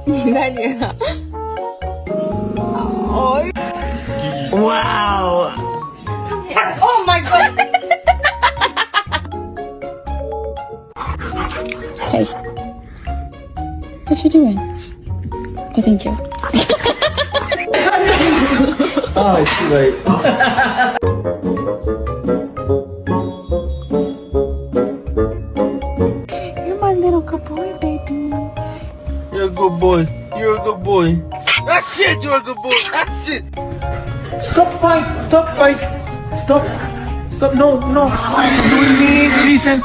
你在这个。哦。Wow! Oh my god! Hey. What you doing? Oh, thank you. Oh, it's too late. You're my little good boy, baby. You're a good boy. You're a good boy. That's it. You're a good boy. That's it. Stop fight. Stop fight. Stop. Stop. No. No. Stop doing me. Listen.